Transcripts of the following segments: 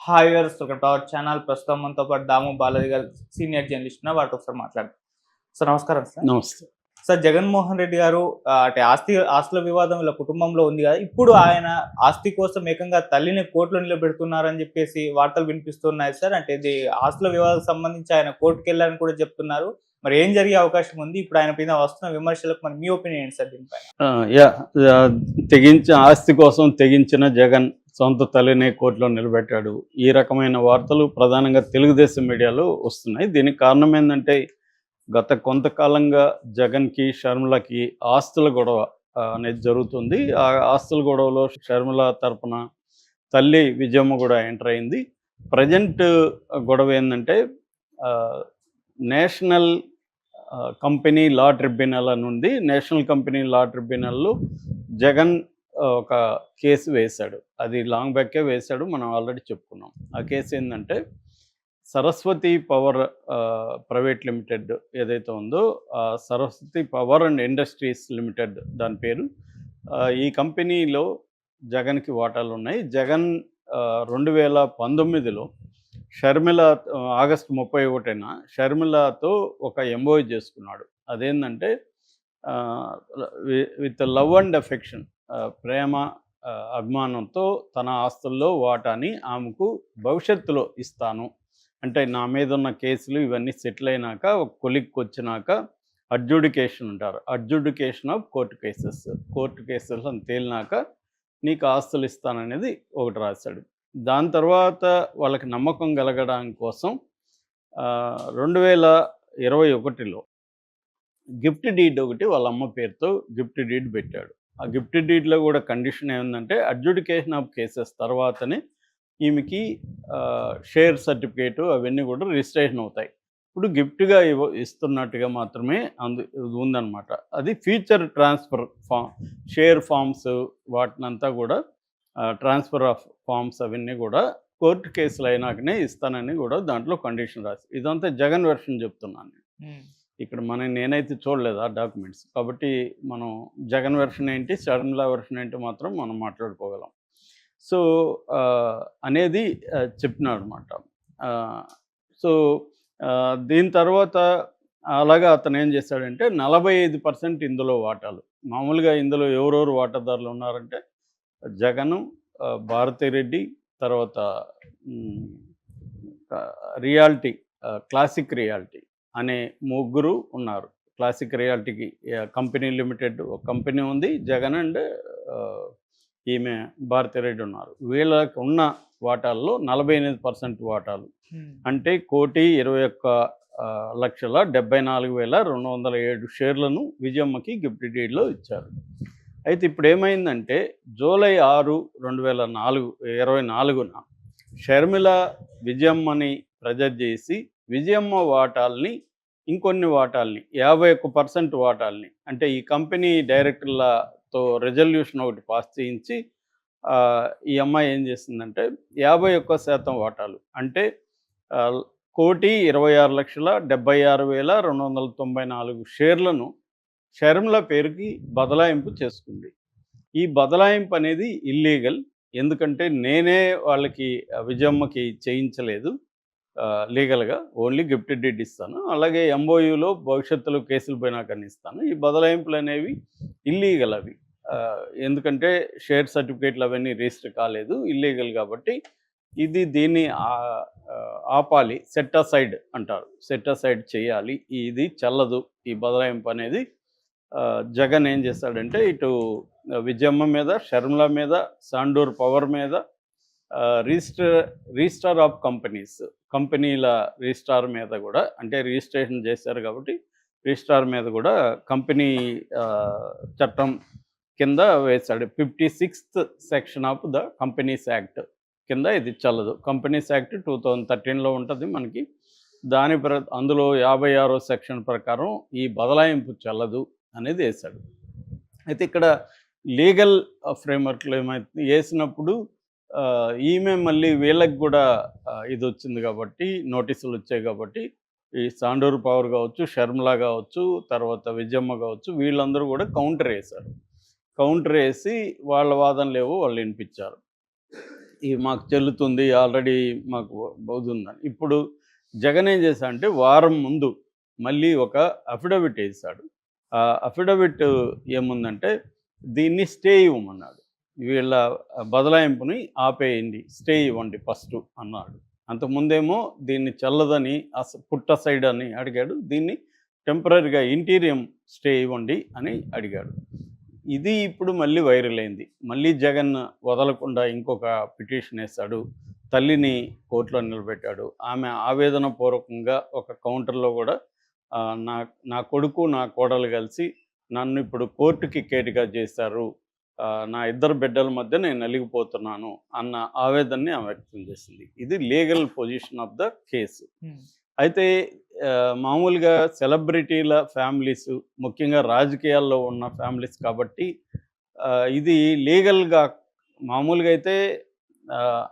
Hi viewers, welcome to our channel. ప్రస్తుతం మనతో పాటు దాము బాలాజీ గారు, సీనియర్ జర్నలిస్ట్ ఉన్నారు. వారితో ఒకసారి మాట్లాడదాం. సార్ నమస్కారం సార్. నమస్తే. సార్, జగన్మోహన్ రెడ్డి గారు అంటే ఆస్తుల వివాదం వీళ్ళ కుటుంబంలో ఉంది కదా. ఇప్పుడు ఆయన ఆస్తి కోసం ఏకంగా తల్లిని కోర్టులో నిలబెడుతున్నారని చెప్పేసి వార్తలు వినిపిస్తున్నాయి సార్. అంటే ఇది ఆస్తుల వివాదానికి సంబంధించి ఆయన కోర్టుకు వెళ్ళారని కూడా చెప్తున్నారు. మరి ఏం జరిగే అవకాశం ఉంది? ఇప్పుడు ఆయన పైన వస్తున్న విమర్శలకు మరి మీ ఒపీనియన్ ఏంటి సార్ దీనిపైన? ఆస్తి కోసం తెగించిన జగన్ సొంత తల్లిని కోర్టులో నిలబెట్టాడు. ఈ రకమైన వార్తలు ప్రధానంగా తెలుగుదేశం మీడియాలో వస్తున్నాయి. దీనికి కారణం ఏంటంటే గత కొంతకాలంగా జగన్కి షర్మిలకి ఆస్తుల గొడవ అనేది జరుగుతుంది. ఆ ఆస్తుల గొడవలో షర్మిల తరపున తల్లి విజయమ్మ కూడా ఎంటర్ అయింది. ప్రజెంట్ గొడవ ఏంటంటే నేషనల్ కంపెనీ లా ట్రిబ్యునల్ అని ఉంది. నేషనల్ కంపెనీ లా ట్రిబ్యునల్లో జగన్ ఒక కేసు వేశాడు. అది లాంగ్ బ్యాకే వేశాడు, మనం ఆల్రెడీ చెప్పుకున్నాం. ఆ కేసు ఏంటంటే సరస్వతి పవర్ ప్రైవేట్ లిమిటెడ్ ఏదైతే ఉందో Saraswati power and industries limited దాని పేరు. ఈ కంపెనీలో జగన్కి వాటాలు ఉన్నాయి. జగన్ 2019లో షర్మిల ఆగస్టు 31న షర్మిలతో ఒక ఎంఓయూ చేసుకున్నాడు. అదేంటంటే విత్ లవ్ అండ్ అఫెక్షన్, ప్రేమ అభిమానంతో తన ఆస్తుల్లో వాటాని ఆమెకు భవిష్యత్తులో ఇస్తాను అంటే, నా మీద ఉన్న కేసులు ఇవన్నీ సెటిల్ అయినాక ఒక కొలిక్కి వచ్చినాక అడ్జుడికేషన్ అంటారు, అడ్జుడికేషన్ ఆఫ్ కోర్టు కేసెస్ అని తేలినాక నీకు ఆస్తులు ఇస్తాననేది ఒకటి రాశాడు. దాని తర్వాత వాళ్ళకి నమ్మకం కలగడానికి కోసం 2021లో గిఫ్ట్ డీడ్ ఒకటి వాళ్ళ అమ్మ పేరుతో గిఫ్ట్ డీడ్ పెట్టాడు. ఆ గిఫ్ట్ డీడ్లో కూడా కండిషన్ ఏముందంటే అడ్జుడికేషన్ ఆఫ్ కేసెస్ తర్వాతనే ఈమెకి షేర్ సర్టిఫికేటు అవన్నీ కూడా రిజిస్ట్రేషన్ అవుతాయి. ఇప్పుడు గిఫ్ట్గా ఇస్తున్నట్టుగా మాత్రమే ఉందన్నమాట. అది ఫ్యూచర్ ట్రాన్స్ఫర్ షేర్ ఫామ్స్ వాటినంతా కూడా ట్రాన్స్ఫర్ ఆఫ్ ఫామ్స్ అవన్నీ కూడా కోర్టు కేసులు అయినాకనే ఇస్తానని కూడా దాంట్లో కండిషన్ రాసి, ఇదంతా జగన్ వెర్షన్ చెప్తున్నాను. ఇక్కడ నేనైతే చూడలేదు ఆ డాక్యుమెంట్స్, కాబట్టి మనం జగన్ వెర్షన్ ఏంటి, షర్మిల వెర్షన్ ఏంటి మాత్రం మనం మాట్లాడుకోగలం. సో అనేది చెప్పినాడు అనమాట. సో దీని తర్వాత అలాగా అతను ఏం చేశాడంటే 45% ఇందులో వాటాలు, మామూలుగా ఇందులో ఎవరెవరు వాటాదారులు ఉన్నారంటే జగను, భారతిరెడ్డి, తర్వాత రియాల్టీ క్లాసిక్ రియాల్టీ అనే ముగ్గురు ఉన్నారు. క్లాసిక్ రియాల్టీకి కంపెనీ లిమిటెడ్ ఒక కంపెనీ ఉంది, జగన్ అండ్ ఈమె భారతిరెడ్డి ఉన్నారు. వీళ్ళకి ఉన్న వాటాల్లో 48% వాటాలు అంటే 1,21,74,207 షేర్లను విజయమ్మకి గిఫ్ట్ డీడ్లో ఇచ్చారు. అయితే ఇప్పుడు ఏమైందంటే జూలై 6, 2024న షర్మిల విజయమ్మని ప్రెజర్ చేసి విజయమ్మ వాటాల్ని, ఇంకొన్ని వాటాల్ని 51% వాటాల్ని అంటే ఈ కంపెనీ డైరెక్టర్లతో రెజల్యూషన్ ఒకటి పాస్ చేయించి ఈ అమ్మాయి ఏం చేసిందంటే 51% వాటాలు అంటే 1,26,76,294 షేర్లను షర్మిల పేరుకి బదలాయింపు చేసుకుంది. ఈ బదలాయింపు అనేది ఇల్లీగల్. ఎందుకంటే నేనే వాళ్ళకి విజయమ్మకి చేయించలేదు లీగల్గా, ఓన్లీ గిఫ్ట్ డీడ్ ఇస్తాను, అలాగే ఎంఓయూలో భవిష్యత్తులో కేసులు పోయినాకని ఇస్తాను. ఈ బదలాయింపులు అనేవి ఇల్లీగల్ అవి, ఎందుకంటే షేర్ సర్టిఫికేట్లు అవన్నీ రిజిస్టర్ కాలేదు, ఇల్లీగల్. కాబట్టి దీన్ని ఆపాలి, సెట్ అసైడ్ అంటారు, సెట్ అసైడ్ చేయాలి, ఇది చెల్లదు ఈ బదలాయింపు అనేది. జగన్ ఏం చేస్తాడంటే ఇటు విజయమ్మ మీద, షర్మిల మీద, సాండూర్ పవర్ మీద, రిజిస్ట్రార్ ఆఫ్ కంపెనీల రిజిస్ట్రార్ మీద కూడా, అంటే రిజిస్ట్రేషన్ చేశారు కాబట్టి రిజిస్ట్రార్ మీద కూడా కంపెనీ చట్టం కింద వేశాడు. 56th section of the companies act కింద ఇది చల్లదు. కంపెనీస్ యాక్ట్ 2013లో ఉంటుంది మనకి. అందులో 56వ సెక్షన్ ప్రకారం ఈ బదలాయింపు చల్లదు అనేది వేశాడు. అయితే ఇక్కడ లీగల్ ఫ్రేమ్వర్క్లో ఏమైతే వేసినప్పుడు ఈమె మళ్ళీ వీళ్ళకి కూడా ఇది వచ్చింది కాబట్టి, నోటీసులు వచ్చాయి కాబట్టి, ఈ సాండూర్ పవర్ కావచ్చు, షర్మిల కావచ్చు, తర్వాత విజయమ్మ కావచ్చు, వీళ్ళందరూ కూడా కౌంటర్ వేశారు. కౌంటర్ వేసి వాళ్ళ వాదనలు ఏవో వాళ్ళు వినిపించారు. ఈ మాకు చెల్లుతుంది ఆల్రెడీ మాకు అవుతుందని. ఇప్పుడు జగన్ ఏం చేశాడంటే వారం ముందు మళ్ళీ ఒక అఫిడవిట్ వేశాడు. ఆ అఫిడవిట్ ఏముందంటే దీన్ని స్టే ఇవ్వమన్నాడు. వీళ్ళ బదలాయింపుని ఆపేయండి, స్టే ఇవ్వండి ఫస్ట్ అన్నాడు. అంతకుముందేమో దీన్ని చెల్లదని పుట్ట సైడ్ అని అడిగాడు. దీన్ని టెంపరరీగా ఇంటీరియం స్టే ఇవ్వండి అని అడిగాడు. ఇది ఇప్పుడు మళ్ళీ వైరల్ అయింది. మళ్ళీ జగన్ వదలకుండా ఇంకొక పిటిషన్ వేశాడు. తల్లిని కోర్టులో నిలబెట్టాడు. ఆమె ఆవేదన పూర్వకంగా ఒక కౌంటర్లో కూడా నా నా కొడుకు నా కోడలు కలిసి నన్ను ఇప్పుడు కోర్టుకి కేటుగా చేశారు, నా ఇద్దరు బిడ్డల మధ్య నేను నలిగిపోతున్నాను అన్న ఆవేదనని ఆమె వ్యక్తం చేసింది. ఇది legal position of the case. అయితే మామూలుగా సెలబ్రిటీల ఫ్యామిలీస్, ముఖ్యంగా రాజకీయాల్లో ఉన్న ఫ్యామిలీస్ కాబట్టి ఇది లీగల్గా మామూలుగా అయితే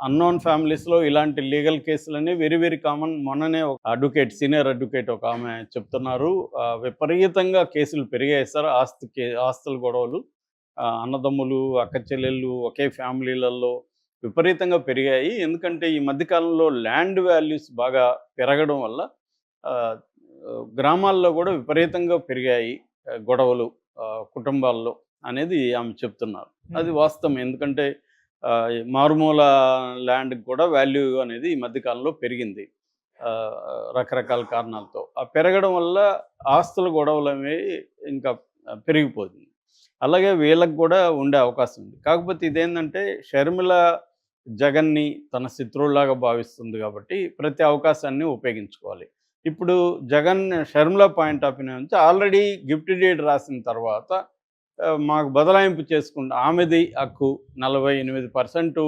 అన్నోన్ ఫ్యామిలీస్లో ఇలాంటి లీగల్ కేసులన్నీ వెరీ వెరీ కామన్. మొన్ననే ఒక అడ్వకేట్, సీనియర్ అడ్వకేట్ ఒక ఆమె చెప్తున్నారు, విపరీతంగా కేసులు పెరిగాయి సార్, ఆస్తుల గొడవలు అన్నదమ్ములు అక్క చెల్లెళ్ళు ఒకే ఫ్యామిలీలలో విపరీతంగా పెరిగాయి. ఎందుకంటే ఈ మధ్యకాలంలో ల్యాండ్ వాల్యూస్ బాగా పెరగడం వల్ల గ్రామాల్లో కూడా విపరీతంగా పెరిగాయి గొడవలు కుటుంబాల్లో అనేది ఆమె చెప్తున్నారు. అది వాస్తవం. ఎందుకంటే మారుమూల ల్యాండ్కి కూడా వాల్యూ అనేది ఈ మధ్యకాలంలో పెరిగింది రకరకాల కారణాలతో. ఆ పెరగడం వల్ల ఆస్తుల గొడవలు అనేవి ఇంకా పెరిగిపోతుంది. అలాగే వీళ్ళకి కూడా ఉండే అవకాశం ఉంది. కాకపోతే ఇదేంటంటే షర్మిల జగన్ని తన శత్రువులాగా భావిస్తుంది కాబట్టి ప్రతి అవకాశాన్ని ఉపయోగించుకోవాలి. ఇప్పుడు Jagan Sharmila point of view నుంచి ఆల్రెడీ గిఫ్ట్ డీడ్ రాసిన తర్వాత మాకు బదలాయింపు చేసుకుంటా, ఆమెది హక్కు 48%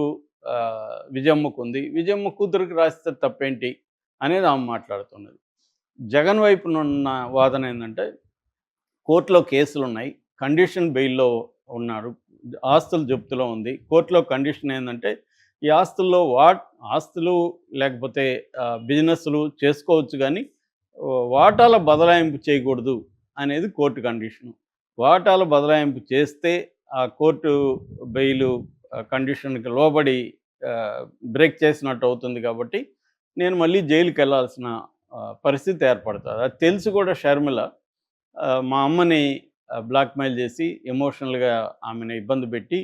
విజయమ్మకు ఉంది, విజయమ్మ కూతురికి రాస్తే తప్పేంటి అనేది ఆమె మాట్లాడుతున్నది. జగన్ వైపునున్న వాదన ఏంటంటే కోర్టులో కేసులు ఉన్నాయి, కండిషన్ బెయిల్లో ఉన్నాడు, ఆస్తులు జప్తులో ఉంది. కోర్టులో కండిషన్ ఏంటంటే ఈ ఆస్తుల్లో ఆస్తులు లేకపోతే బిజినెస్లు చేసుకోవచ్చు కానీ వాటాల బదలాయింపు చేయకూడదు అనేది కోర్టు కండిషను. వాటాల బదలాయింపు చేస్తే ఆ కోర్టు బెయిలు కండిషన్కి లోబడి బ్రేక్ చేసినట్టు అవుతుంది కాబట్టి నేను మళ్ళీ జైలుకి వెళ్ళాల్సిన పరిస్థితి ఏర్పడుతుంది. అది తెలిసి కూడా షర్మిల మా అమ్మని బ్లాక్మెయిల్ చేసి ఎమోషనల్గా ఆమెను ఇబ్బంది పెట్టి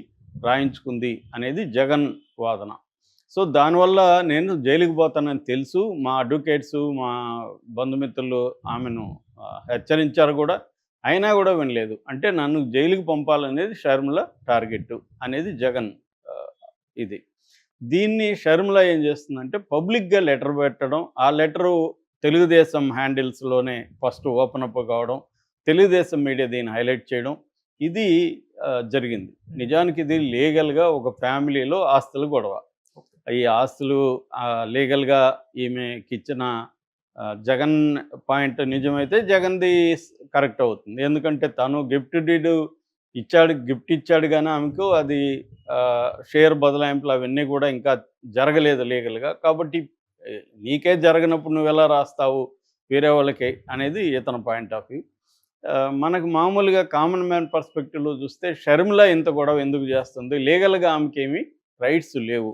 రాయించుకుంది అనేది జగన్ వాదన. సో దానివల్ల నేను జైలుకి పోతానని తెలుసు, మా అడ్వకేట్స్ మా బంధుమిత్రులు ఆమెను హెచ్చరించారు కూడా, అయినా కూడా వినలేదు. అంటే నన్ను జైలుకి పంపాలనేది షర్మిల టార్గెట్ అనేది జగన్ ఇది. దీన్ని షర్మిల ఏం చేస్తుందంటే పబ్లిక్గా లెటర్ పెట్టడం, ఆ లెటరు తెలుగుదేశం హ్యాండిల్స్లోనే ఫస్ట్ ఓపెన్ అప్ కావడం, తెలుగుదేశం మీడియా దీన్ని హైలైట్ చేయడం, ఇది జరిగింది. నిజానికి ఇది లీగల్గా ఒక ఫ్యామిలీలో ఆస్తుల గొడవ. ఈ ఆస్తులు లీగల్గా ఈమెకి ఇచ్చిన జగన్ పాయింట్ నిజమైతే జగన్ది కరెక్ట్ అవుతుంది. ఎందుకంటే తను గిఫ్ట్ ఇచ్చాడు కానీ ఆమెకు అది షేర్ బదలాయింపులు అవన్నీ కూడా ఇంకా జరగలేదు లీగల్గా. కాబట్టి నీకే జరగనప్పుడు నువ్వు ఎలా రాస్తావు వేరే వాళ్ళకి అనేది ఇతని పాయింట్ ఆఫ్ వ్యూ. మనకు మామూలుగా కామన్ మ్యాన్ పర్స్పెక్టివ్లో చూస్తే షర్మిల ఇంత గొడవ ఎందుకు చేస్తుంది, లీగల్గా ఆమెకేమీ రైట్స్ లేవు.